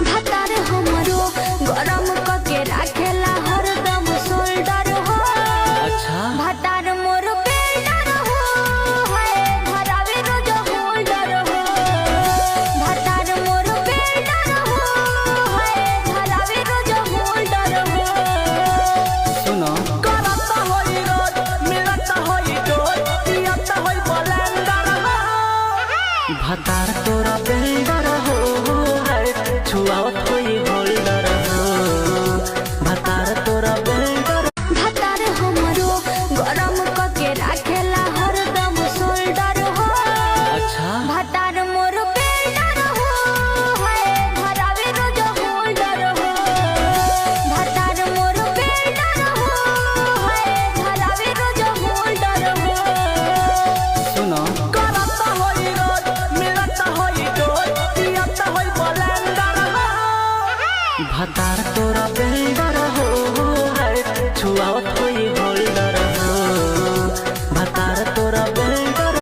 भातार हमरो गरम कके राखेला हरदम शोल्डर हो। अच्छा भातार मोर बेल्डर हो है धरावे रोज होल्डर हो। भातार मोर बेल्डर हो है धरावे रोज होल्डर हो। सुनो करता होई रोज मिलता होई डोज पियता होई ब्लेंडर हो। भातार तोरा बेल्डर हो है छुआवत होई होल्डर हो। भातार तोरा बेल्डर भातार हमरो गरम कके राखेला हरदम शोल्डर हो। अच्छा भातार मोर बेल्डर हो है धरावे रोज होल्डर हो। भातार मोर बेल्डर हो है धरावे रोज होल्डर हो। सुनो करता होई रोज मिलता होई डोज पियता होई ब्लेंडर हो। भातार तोरा बेल्डर हो है छुआवत